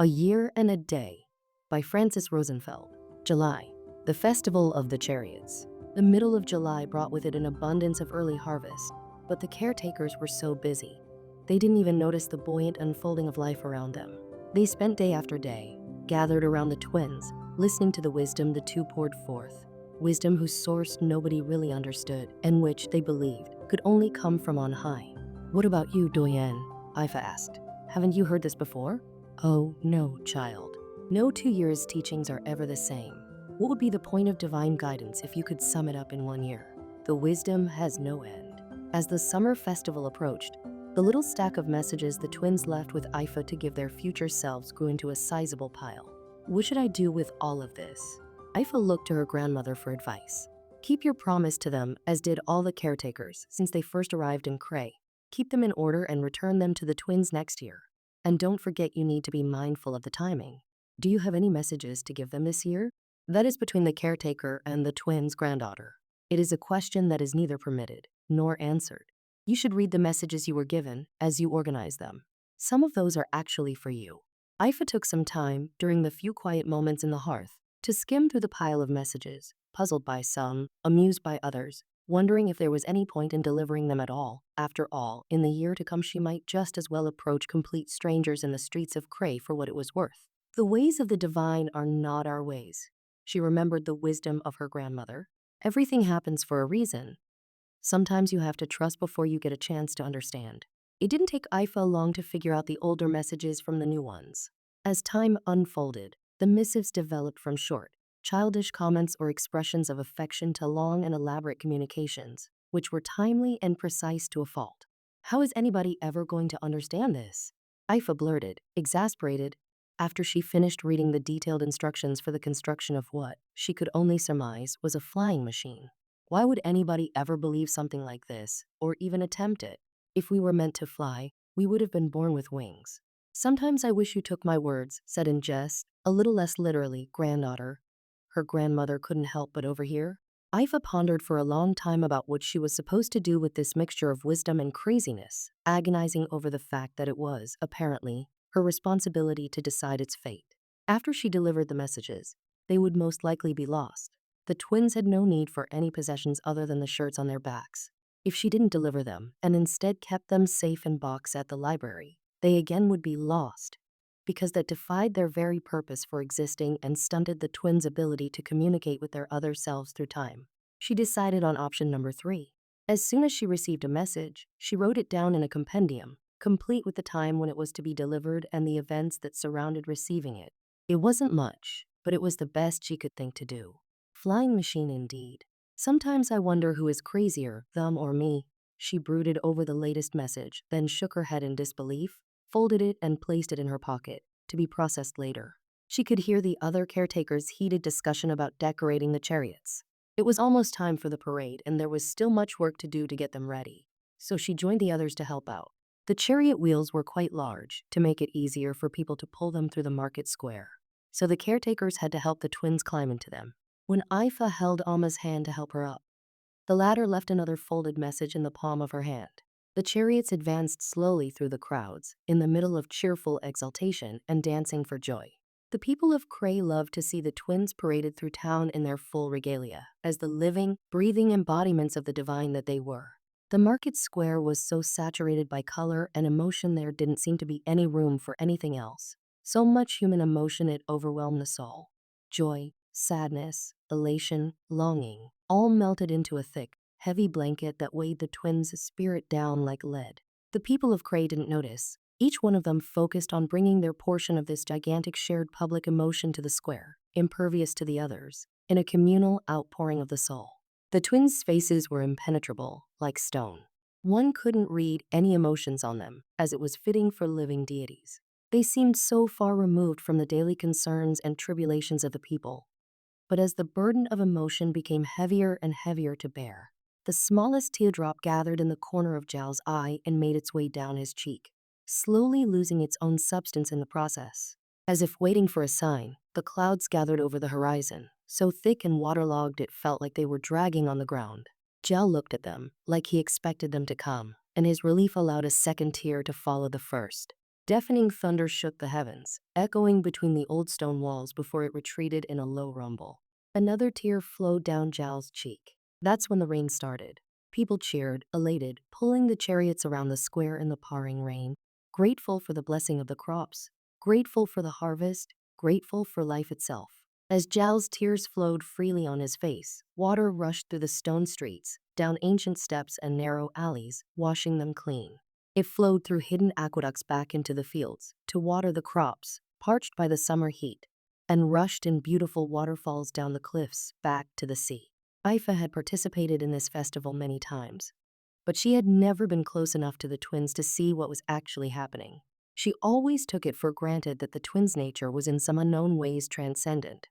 A Year and a Day by Francis Rosenfeld. July, the festival of the Chariots. The middle of July brought with it an abundance of early harvest, but the caretakers were so busy. They didn't even notice the buoyant unfolding of life around them. They spent day after day, gathered around the twins, listening to the wisdom the two poured forth. Wisdom whose source nobody really understood, and which, they believed, could only come from on high. "What about you, doyenne?" Aifa asked. "Haven't you heard this before?" "Oh, no, child. No 2 years' teachings are ever the same. What would be the point of divine guidance if you could sum it up in 1 year? The wisdom has no end." As the summer festival approached, the little stack of messages the twins left with Aifa to give their future selves grew into a sizable pile. "What should I do with all of this?" Aifa looked to her grandmother for advice. "Keep your promise to them, as did all the caretakers since they first arrived in Cray. Keep them in order and return them to the twins next year. And don't forget you need to be mindful of the timing. Do you have any messages to give them this year?" That is between the caretaker and the twins' granddaughter. It is a question that is neither permitted nor answered. You should read the messages you were given as you organize them. Some of those are actually for you. Aifa took some time during the few quiet moments in the hearth to skim through the pile of messages, puzzled by some, amused by others, wondering if there was any point in delivering them at all. After all, in the year to come she might just as well approach complete strangers in the streets of Cray for what it was worth. The ways of the divine are not our ways. She remembered the wisdom of her grandmother. Everything happens for a reason. Sometimes you have to trust before you get a chance to understand. It didn't take Aifa long to figure out the older messages from the new ones. As time unfolded, the missives developed from short, childish comments or expressions of affection to long and elaborate communications, which were timely and precise to a fault. "How is anybody ever going to understand this?" Aifa blurted, exasperated, after she finished reading the detailed instructions for the construction of what she could only surmise was a flying machine. Why would anybody ever believe something like this, or even attempt it? If we were meant to fly, we would have been born with wings. "Sometimes I wish you took my words," said in jest, a little less literally, granddaughter. Her grandmother couldn't help but overhear. Aifa pondered for a long time about what she was supposed to do with this mixture of wisdom and craziness, agonizing over the fact that it was, apparently, her responsibility to decide its fate. After she delivered the messages, they would most likely be lost. The twins had no need for any possessions other than the shirts on their backs. If she didn't deliver them and instead kept them safe in box at the library, they again would be lost, because that defied their very purpose for existing and stunted the twins' ability to communicate with their other selves through time. She decided on option number 3. As soon as she received a message, she wrote it down in a compendium, complete with the time when it was to be delivered and the events that surrounded receiving it. It wasn't much, but it was the best she could think to do. Flying machine indeed. Sometimes I wonder who is crazier, them or me. She brooded over the latest message, then shook her head in disbelief, folded it and placed it in her pocket, to be processed later. She could hear the other caretakers' heated discussion about decorating the chariots. It was almost time for the parade and there was still much work to do to get them ready, so she joined the others to help out. The chariot wheels were quite large, to make it easier for people to pull them through the market square, so the caretakers had to help the twins climb into them. When Aifa held Alma's hand to help her up, the latter left another folded message in the palm of her hand. The chariots advanced slowly through the crowds, in the middle of cheerful exultation and dancing for joy. The people of Cray loved to see the twins paraded through town in their full regalia, as the living, breathing embodiments of the divine that they were. The market square was so saturated by color and emotion there didn't seem to be any room for anything else. So much human emotion it overwhelmed the soul. Joy, sadness, elation, longing, all melted into a thick, heavy blanket that weighed the twins' spirit down like lead. The people of Cray didn't notice. Each one of them focused on bringing their portion of this gigantic shared public emotion to the square, impervious to the others, in a communal outpouring of the soul. The twins' faces were impenetrable, like stone. One couldn't read any emotions on them, as it was fitting for living deities. They seemed so far removed from the daily concerns and tribulations of the people. But as the burden of emotion became heavier and heavier to bear, the smallest teardrop gathered in the corner of Zhao's eye and made its way down his cheek, slowly losing its own substance in the process. As if waiting for a sign, the clouds gathered over the horizon, so thick and waterlogged it felt like they were dragging on the ground. Zhao looked at them, like he expected them to come, and his relief allowed a second tear to follow the first. Deafening thunder shook the heavens, echoing between the old stone walls before it retreated in a low rumble. Another tear flowed down Zhao's cheek. That's when the rain started. People cheered, elated, pulling the chariots around the square in the pouring rain, grateful for the blessing of the crops, grateful for the harvest, grateful for life itself. As Zhao's tears flowed freely on his face, water rushed through the stone streets, down ancient steps and narrow alleys, washing them clean. It flowed through hidden aqueducts back into the fields, to water the crops, parched by the summer heat, and rushed in beautiful waterfalls down the cliffs, back to the sea. Aifa had participated in this festival many times, but she had never been close enough to the twins to see what was actually happening. She always took it for granted that the twins' nature was in some unknown ways transcendent.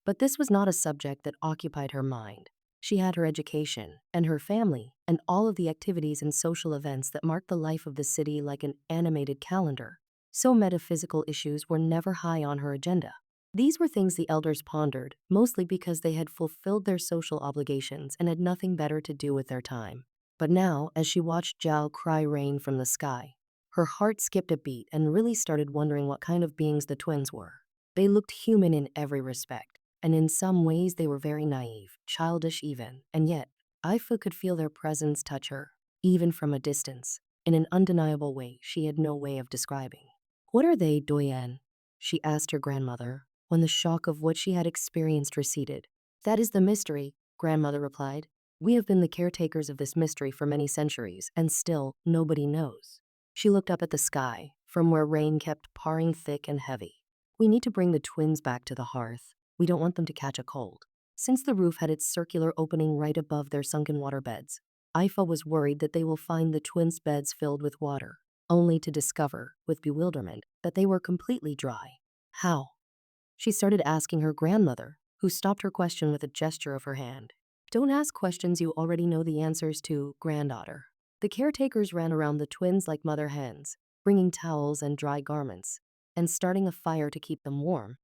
But this was not a subject that occupied her mind. She had her education, and her family, and all of the activities and social events that marked the life of the city like an animated calendar. So metaphysical issues were never high on her agenda. These were things the elders pondered, mostly because they had fulfilled their social obligations and had nothing better to do with their time. But now, as she watched Zhao cry rain from the sky, her heart skipped a beat and really started wondering what kind of beings the twins were. They looked human in every respect, and in some ways they were very naive, childish even, and yet Aifa could feel their presence touch her, even from a distance, in an undeniable way she had no way of describing. "What are they, doyenne?" she asked her grandmother, when the shock of what she had experienced receded. "That is the mystery," grandmother replied. "We have been the caretakers of this mystery for many centuries, and still nobody knows." She looked up at the sky, from where rain kept pouring thick and heavy. "We need to bring the twins back to the hearth. We don't want them to catch a cold." Since the roof had its circular opening right above their sunken water beds, Aifa was worried that they will find the twins' beds filled with water, only to discover, with bewilderment, that they were completely dry. How? She started asking her grandmother, who stopped her question with a gesture of her hand. "Don't ask questions you already know the answers to, granddaughter." The caretakers ran around the twins like mother hens, bringing towels and dry garments, and starting a fire to keep them warm,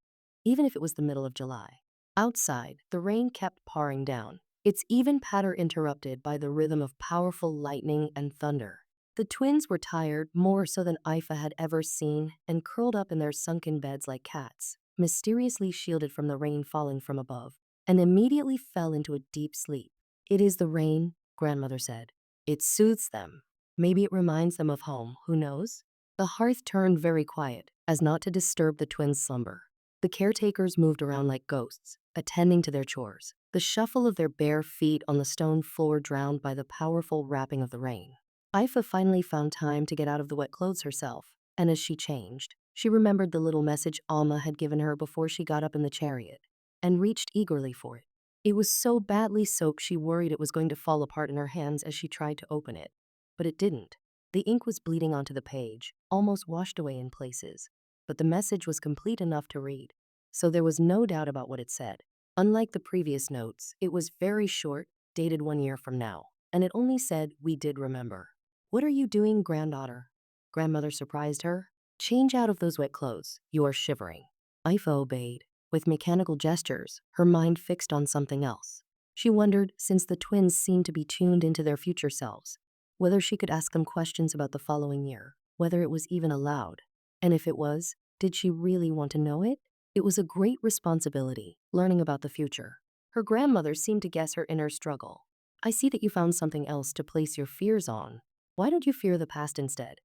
even if it was the middle of July. Outside, the rain kept pouring down, its even patter interrupted by the rhythm of powerful lightning and thunder. The twins were tired, more so than Aifa had ever seen, and curled up in their sunken beds like cats, mysteriously shielded from the rain falling from above, and immediately fell into a deep sleep. "It is the rain," grandmother said. "It soothes them. Maybe it reminds them of home, who knows?" The hearth turned very quiet, as not to disturb the twins' slumber. The caretakers moved around like ghosts, attending to their chores, the shuffle of their bare feet on the stone floor drowned by the powerful rapping of the rain. Aifa finally found time to get out of the wet clothes herself, and as she changed, she remembered the little message Alma had given her before she got up in the chariot, and reached eagerly for it. It was so badly soaked she worried it was going to fall apart in her hands as she tried to open it. But it didn't. The ink was bleeding onto the page, almost washed away in places. But the message was complete enough to read, so there was no doubt about what it said. Unlike the previous notes, it was very short, dated 1 year from now, and it only said, "We did remember." "What are you doing, granddaughter?" Grandmother surprised her. "Change out of those wet clothes. You are shivering." Aifa obeyed, with mechanical gestures, her mind fixed on something else. She wondered, since the twins seemed to be tuned into their future selves, whether she could ask them questions about the following year, whether it was even allowed. And if it was, did she really want to know it? It was a great responsibility, learning about the future. Her grandmother seemed to guess her inner struggle. "I see that you found something else to place your fears on. Why don't you fear the past instead?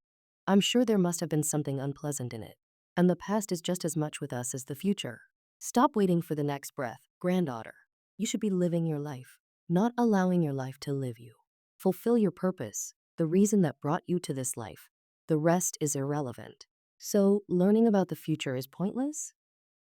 I'm sure there must have been something unpleasant in it. And the past is just as much with us as the future. Stop waiting for the next breath, granddaughter. You should be living your life, not allowing your life to live you. Fulfill your purpose, the reason that brought you to this life. The rest is irrelevant." "So, learning about the future is pointless?"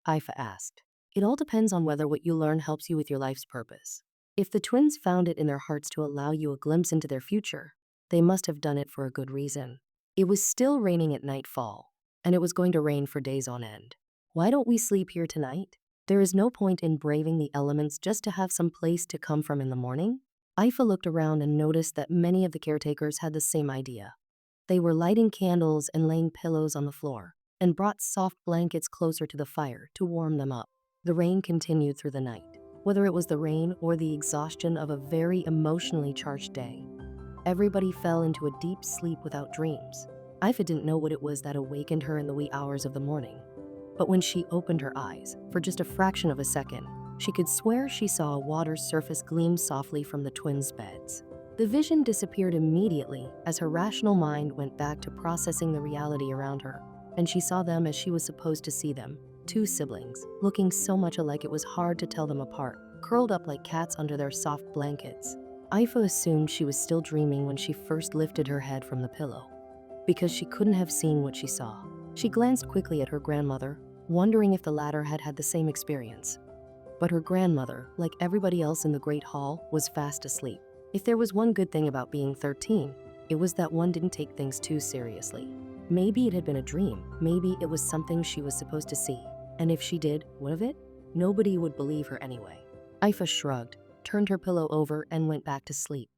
Aifa asked. "It all depends on whether what you learn helps you with your life's purpose. If the twins found it in their hearts to allow you a glimpse into their future, they must have done it for a good reason." It was still raining at nightfall, and it was going to rain for days on end. "Why don't we sleep here tonight? There is no point in braving the elements just to have some place to come from in the morning." Aifa looked around and noticed that many of the caretakers had the same idea. They were lighting candles and laying pillows on the floor, and brought soft blankets closer to the fire to warm them up. The rain continued through the night, whether it was the rain or the exhaustion of a very emotionally charged day. Everybody fell into a deep sleep without dreams. Aifa didn't know what it was that awakened her in the wee hours of the morning. But when she opened her eyes, for just a fraction of a second, she could swear she saw a water's surface gleam softly from the twins' beds. The vision disappeared immediately as her rational mind went back to processing the reality around her, and she saw them as she was supposed to see them, two siblings, looking so much alike it was hard to tell them apart, curled up like cats under their soft blankets. Aifa assumed she was still dreaming when she first lifted her head from the pillow, because she couldn't have seen what she saw. She glanced quickly at her grandmother, wondering if the latter had had the same experience. But her grandmother, like everybody else in the great hall, was fast asleep. If there was one good thing about being 13, it was that one didn't take things too seriously. Maybe it had been a dream, maybe it was something she was supposed to see. And if she did, what of it? Nobody would believe her anyway. Aifa shrugged, turned her pillow over, and went back to sleep.